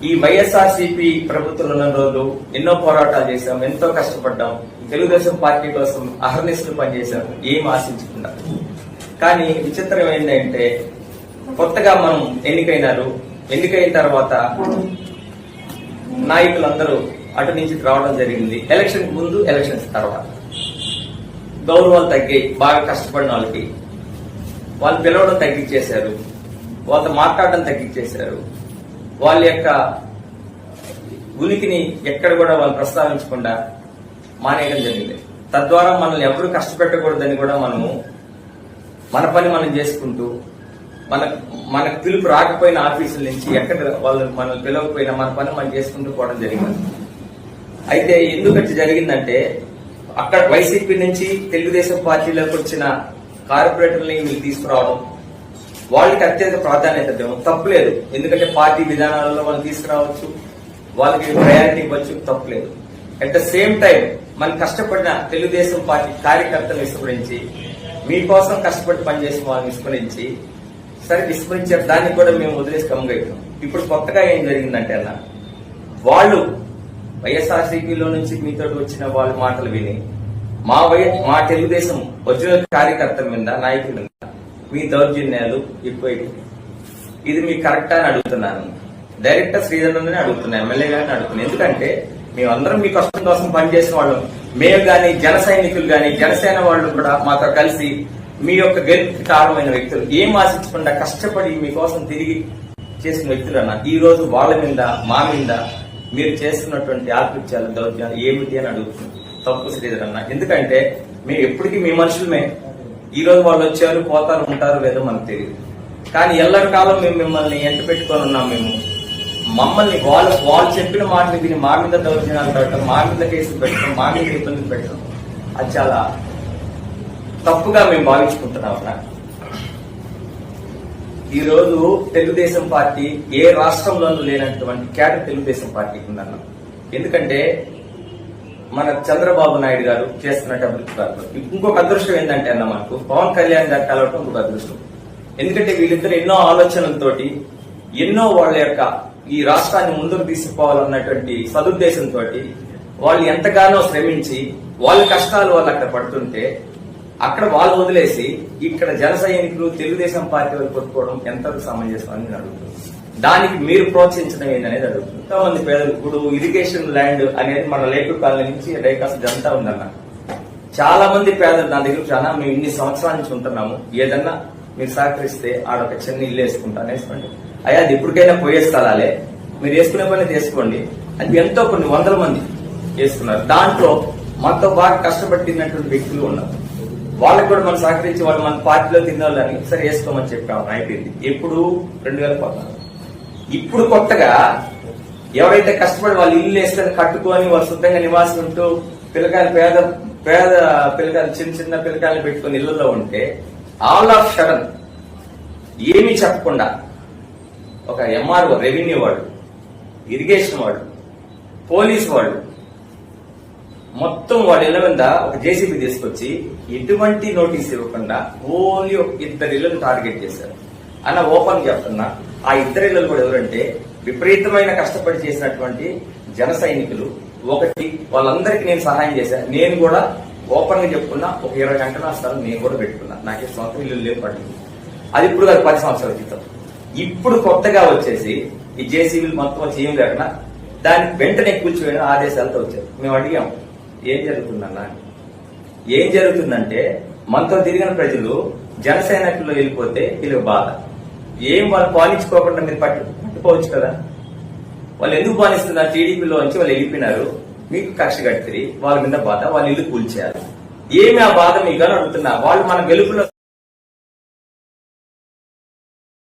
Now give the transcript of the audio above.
ఈ వైఎస్ఆర్సీపీ ప్రభుత్వం ఉన్న రోజులు ఎన్నో పోరాటాలు చేశాం, ఎంతో కష్టపడ్డాం, తెలుగుదేశం పార్టీ కోసం అహర్నిశలు పనిచేశాం, ఏం ఆశించకుండా. కానీ విచిత్రం ఏంటంటే కొత్తగా మనం ఎన్నికైన తర్వాత నాయకులందరూ అటు నుంచి రావడం జరిగింది. ఎలక్షన్ ముందు, ఎలక్షన్స్ తర్వాత గౌరవాలు తగ్గాయి. బాగా కష్టపడిన వాళ్ళకి వాళ్ళు పిలవడం తగ్గించేశారు, వాళ్ళతో మాట్లాడడం తగ్గించేశారు, వాళ్ళ యొక్క ఉనికిని ఎక్కడ కూడా వాళ్ళు ప్రస్తావించకుండా మానేయడం జరిగింది. తద్వారా మనల్ని ఎవరు కష్టపెట్టకూడదని కూడా మనము మన పని మనం చేసుకుంటూ మనకు పిలుపు రాకపోయిన ఆఫీసుల నుంచి ఎక్కడ వాళ్ళు మనల్ని పిలవకపోయినా మన పని మనం చేసుకుంటూ పోవడం జరిగింది. అయితే ఎందుకంటే జరిగిందంటే అక్కడ వైసీపీ నుంచి తెలుగుదేశం పార్టీలోకి వచ్చిన కార్పొరేటర్ని వీళ్ళు తీసుకురావడం, వాళ్ళకి అత్యంత ప్రాధాన్యత ఇవ్వడం తప్పులేదు. ఎందుకంటే పార్టీ విధానాలలో వాళ్ళు తీసుకురావచ్చు, వాళ్ళకి ప్రయారిటీ ఇవ్వచ్చు, తప్పులేదు. అట్ ద సేమ్ టైం మనం కష్టపడిన తెలుగుదేశం పార్టీ కార్యకర్తలు విస్మరించి, మీకోసం కష్టపడి పనిచేసిన వాళ్ళని విస్మరించి, సరే విస్మరించారు, దాన్ని కూడా మేము వదిలేసి కమ్ముగైపోయాం. ఇప్పుడు కొత్తగా ఏం జరిగిందంటే అన్న, వాళ్ళు వైఎస్ఆర్సీపీలో నుంచి మీతో వచ్చిన వాళ్ళ మాటలు విని మా తెలుగుదేశం ఒరిజినల్ కార్యకర్తల మీద, నాయకుల మీద మీ దౌర్జన్యాలు ఎక్కువైపోయి, ఇది మీకు కరెక్టా అని అడుగుతున్నాను. డైరెక్టర్ శ్రీధరనే అడుగుతున్నాను, ఎమ్మెల్యే గారిని అడుగుతున్నాను. ఎందుకంటే మేమందరం మీ కష్టం కోసం పనిచేసిన వాళ్ళం. మేము గాని, జన సైనికులు గాని, జనసేన వాళ్ళు కూడా మాతో కలిసి మీ యొక్క గెలుపుకి కారణమైన వ్యక్తులు, ఏం ఆశించకుండా కష్టపడి మీకోసం తిరిగి చేసిన వ్యక్తులన్నా ఈ రోజు వాళ్ళ మీద, మా మీద మీరు చేస్తున్నటువంటి ఆకృత్యాలు, దౌర్జన్యాలు ఏమిటి అని అడుగుతుంది. తప్పు శ్రీధర్ అన్న. ఎందుకంటే మేము ఎప్పటికీ మీ మనుషులమే. ఈ రోజు వాళ్ళు వచ్చారు, పోతారు, ఉంటారు లేదో మనకు తెలియదు. కానీ ఎల్లరి కాలం మేము మిమ్మల్ని ఎంట పెట్టుకొని ఉన్నాం. మేము మమ్మల్ని వాళ్ళు చెప్పిన మాటలు విని మా మీద దౌర్జన్యాలు పెట్టడం, మా మీద కేసులు పెట్టడం, మా మీద ఇబ్బందులు పెట్టడం, అది చాలా తప్పుగా మేము భావించుకుంటున్నాం అన్న. ఈ రోజు తెలుగుదేశం పార్టీ ఏ రాష్ట్రంలోనూ లేనటువంటి క్యాడర్ తెలుగుదేశం పార్టీకి ఉందన్న. ఎందుకంటే మన చంద్రబాబు నాయుడు గారు చేస్తున్నట్టు అభివృద్ధి కాదు. ఇంకొక అదృష్టం ఏంటంటే అన్న, మనకు పవన్ కళ్యాణ్ గారు కలవటం ఇంకొక అదృష్టం. ఎందుకంటే వీళ్ళిద్దరు ఎన్నో ఆలోచనలతోటి, ఎన్నో వాళ్ళ యొక్క ఈ రాష్ట్రాన్ని ముందుకు తీసుకుపోవాలన్నటువంటి సదుద్దేశంతో వాళ్ళు ఎంతగానో శ్రమించి వాళ్ళ కష్టాలు వాళ్ళు అక్కడ పడుతుంటే, అక్కడ వాళ్ళు వదిలేసి ఇక్కడ జన సైనికులు తెలుగుదేశం పార్టీ వాళ్ళు కొట్టుకోవడం ఎంతవరకు సమంజసం అని నేను అడుగుతున్నాను. దానికి మీరు ప్రోత్సహించడం ఏంటనేది అడుగుతుంది. ఎంతో మంది పేదలు, ఇప్పుడు ఇరిగేషన్ ల్యాండ్ అనేది మన లేకుడు కాలనీ నుంచి డైకాస్ జంతా ఉందన్న. చాలా మంది పేదలు నా దగ్గర చాలా, మేము ఇన్ని సంవత్సరాల నుంచి ఉంటున్నాము, ఏదన్నా మీరు సహకరిస్తే ఆడొక చిన్న ఇల్లు వేసుకుంటాను, వేసుకోండి అయ్యా, అది ఇప్పటికైనా పోయే స్థలాలే, మీరు వేసుకునే పని తీసుకోండి అది ఎంతో కొన్ని వందల మంది వేసుకున్నారు. దాంట్లో మనతో బాగా కష్టపడినటువంటి వ్యక్తులు ఉన్నారు. వాళ్ళకి కూడా మనం సహకరించి వాళ్ళు మన పార్టీలో తినాలని సరే వేసుకోమని చెప్పాము. అయిపోయింది. ఎప్పుడు 2016. ఇప్పుడు కొత్తగా ఎవరైతే కష్టపడి వాళ్ళు ఇల్లు వేసుకొని కట్టుకొని వాళ్ళు శుద్ధంగా నివాసం ఉంటూ పిల్లకాయలు పేద పిల్లకాయలు చిన్న పిల్లకాయలు పెట్టుకుని ఇళ్లలో ఉంటే ఆల్ ఆఫ్ సడన్ ఏమీ చెప్పకుండా ఒక ఎంఆర్ఓ, రెవెన్యూ వాడు, ఇరిగేషన్ వాడు, పోలీస్ వాడు మొత్తం వాళ్ళ ఇళ్ల మీద ఒక జేసీబీ తీసుకొచ్చి ఎటువంటి నోటీస్ ఇవ్వకుండా ఓన్లీ ఒక 2 ఇళ్లను టార్గెట్ చేశారు అన్న. ఓపెన్ చెప్తున్నా, ఆ 2 ఇళ్లు కూడా ఎవరంటే విపరీతమైన కష్టపడి చేసినటువంటి జన సైనికులు. ఒకటి వాళ్ళందరికీ నేను సహాయం చేశాను. నేను కూడా ఓపెన్ గా చెప్పుకున్నా, ఒక 20 గంటల స్థలం నేను కూడా పెట్టుకున్నా. నాకే సొంత ఇల్లు లేవు పడింది. అది ఇప్పుడు 10 సంవత్సరాల క్రితం. ఇప్పుడు కొత్తగా వచ్చేసి ఈ జేసీబీలు మొత్తం వచ్చి ఏం లేకుండా దాన్ని వెంటనే కూర్చోవేయడం ఆదేశాలతో వచ్చారు. మేము అడిగాం, ఏం జరుగుతుందన్నా? ఏం జరుగుతుందంటే మనతో తిరిగిన ప్రజలు జనసేనలో వెళ్ళిపోతే వీళ్ళకి బాధ. ఏం వాళ్ళు పాలించుకోకుండా మీరు పట్టుకోవచ్చు కదా. వాళ్ళు ఎందుకు పాలిస్తున్నారు? టీడీపీలో నుంచి వాళ్ళు వెళ్ళిపోయినారు, మీకు కక్ష కట్టిరి, వాళ్ళ మీద బాధ, వాళ్ళు ఇల్లు కూల్చేయాలి. ఏమి ఆ బాధ మీకు అని అడుగుతున్నా. వాళ్ళు మన గెలుపులో